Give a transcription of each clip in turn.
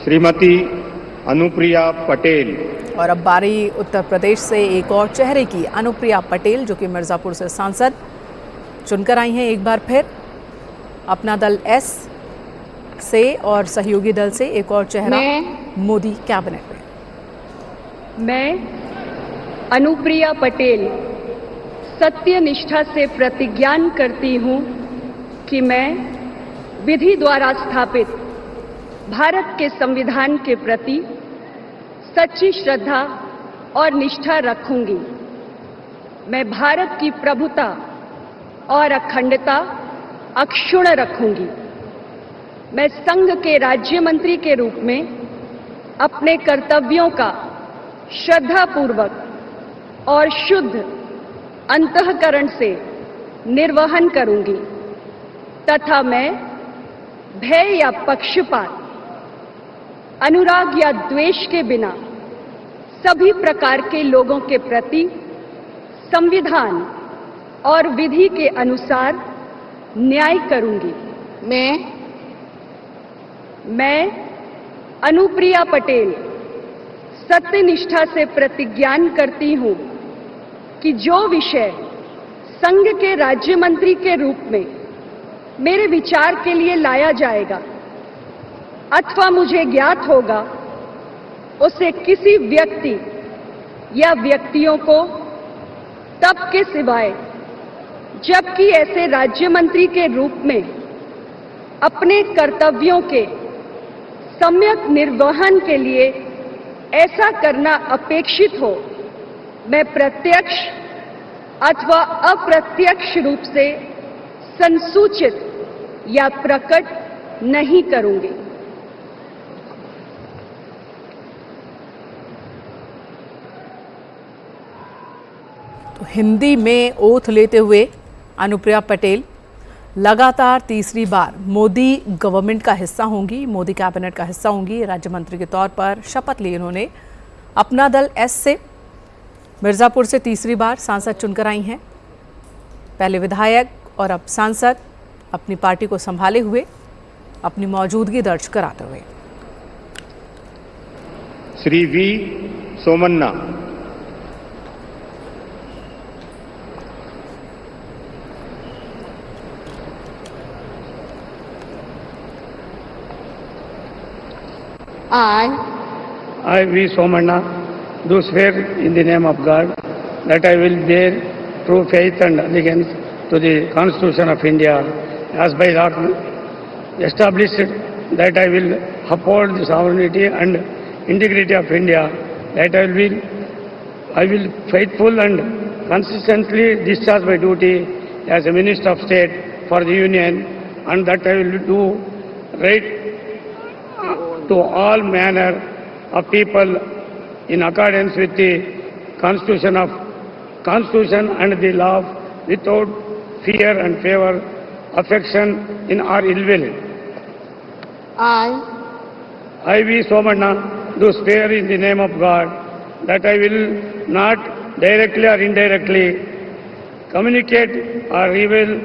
श्रीमती अनुप्रिया पटेल। और अब बारी उत्तर प्रदेश से एक और चेहरे की, अनुप्रिया पटेल, जो कि मिर्ज़ापुर से सांसद चुनकर आई हैं एक बार फिर अपना दल एस से और सहयोगी दल से एक और चेहरा मोदी कैबिनेट में। मैं अनुप्रिया पटेल सत्य निष्ठा से प्रतिज्ञान करती हूँ कि मैं विधि द्वारा स्थापित भारत के संविधान के प्रति सच्ची श्रद्धा और निष्ठा रखूंगी। मैं भारत की प्रभुता और अखंडता अक्षुण्ण रखूंगी। मैं संघ के राज्य मंत्री के रूप में अपने कर्तव्यों का श्रद्धापूर्वक और शुद्ध अंतःकरण से निर्वहन करूंगी तथा मैं भय या पक्षपात, अनुराग या द्वेष के बिना सभी प्रकार के लोगों के प्रति संविधान और विधि के अनुसार न्याय करूंगी। मैं अनुप्रिया पटेल सत्यनिष्ठा से प्रतिज्ञान करती हूं कि जो विषय संघ के राज्य मंत्री के रूप में मेरे विचार के लिए लाया जाएगा अथवा मुझे ज्ञात होगा, उसे किसी व्यक्ति या व्यक्तियों को तब के सिवाय जबकि ऐसे राज्य मंत्री के रूप में अपने कर्तव्यों के सम्यक निर्वहन के लिए ऐसा करना अपेक्षित हो, मैं प्रत्यक्ष अथवा अप्रत्यक्ष रूप से संसूचित या प्रकट नहीं करूंगी। तो हिंदी में ओथ लेते हुए अनुप्रिया पटेल लगातार तीसरी बार मोदी गवर्नमेंट का हिस्सा होंगी, मोदी कैबिनेट का हिस्सा होंगी। राज्य मंत्री के तौर पर शपथ ली इन्होंने। अपना दल एस से मिर्ज़ापुर से तीसरी बार सांसद चुनकर आई हैं। पहले विधायक और अब सांसद, अपनी पार्टी को संभाले हुए, अपनी मौजूदगी दर्ज कराते हुए। Shri V Somanna. I, V. Somanna, do swear in the name of God that I will bear true faith and allegiance to the Constitution of India as by law established, that I will uphold the sovereignty and integrity of India, that I will faithful and consistently discharge my duty as a Minister of State for the Union, and that I will do right to all manner of people in accordance with the Constitution and the law, without fear and favor, affection in or ill will. I, V. Somanna, do swear in the name of God that I will not directly or indirectly communicate or reveal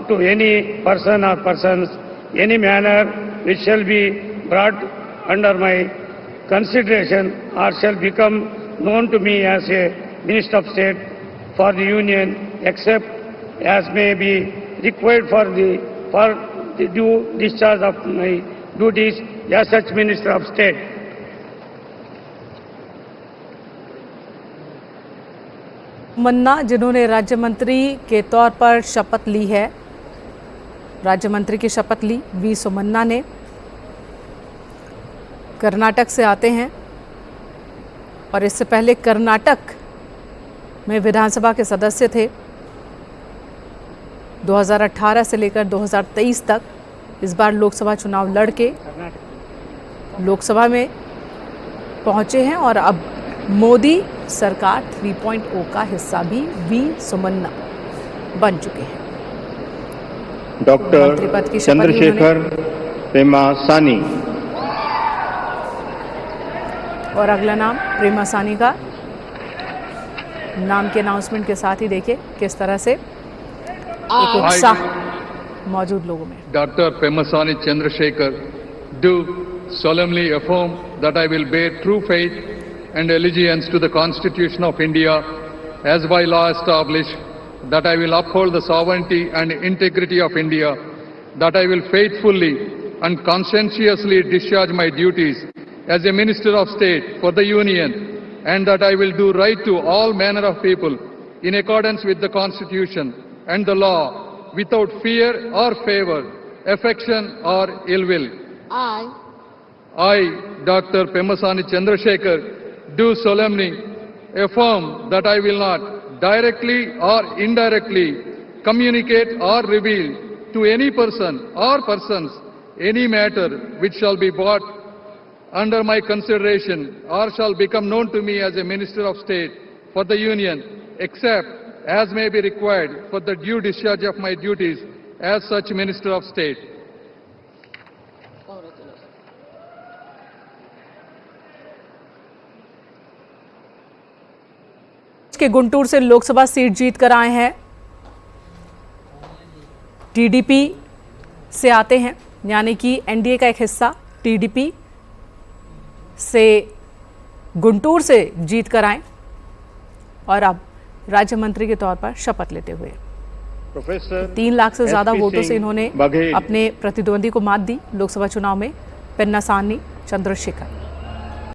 to any person or persons any manner which shall be brought under my consideration or shall become known to me as a Minister of State for the Union, except as may be required for the due discharge of my duties as such Minister of State. मन्ना, जिन्होंने राज्य मंत्री के तौर पर शपथ ली है, राज्य मंत्री की शपथ ली, वी सोमन्ना ने, कर्नाटक से आते हैं और इससे पहले कर्नाटक में विधानसभा के सदस्य थे 2018 से लेकर 2023 तक। इस बार लोकसभा चुनाव लड़के लोकसभा में पहुंचे हैं और अब मोदी सरकार 3.0 का हिस्सा भी वी सोमन्ना बन चुके हैं। डॉक्टर चंद्रशेखर पेमासानी। और अगला नाम प्रेमासानी का, नाम के अनाउंसमेंट के साथ ही देखिए किस तरह से एक उत्साह मौजूद लोगों में। Dr. Pemasani Chandrasekhar do solemnly affirm that I will bear true faith and allegiance to the Constitution of India as by law established, that I will uphold the sovereignty and integrity of India, that I will faithfully and conscientiously discharge my duties as a Minister of State for the Union, and that I will do right to all manner of people in accordance with the Constitution and the law, without fear or favor, affection or ill will. I, Dr. Pemasani Chandrasekhar, do solemnly affirm that I will not directly or indirectly communicate or reveal to any person or persons any matter which shall be brought under my consideration or shall become known to me as a Minister of State for the Union, except as may be required for the due discharge of my duties as such Minister of State. के गुंटूर से Lok Sabha seat जीत कर आए हैं, TDP से आते हैं, यानी कि एनडीए का एक हिस्सा टीडीपी से गुंटूर से जीत कर आए और अब राज्य मंत्री के तौर पर शपथ लेते हुए प्रोफेसर 3 लाख से ज्यादा SP वोटों से सिंह इन्होंने बघेल अपने प्रतिद्वंदी को मात दी लोकसभा चुनाव में, पेन्नासानी चंद्रशेखर।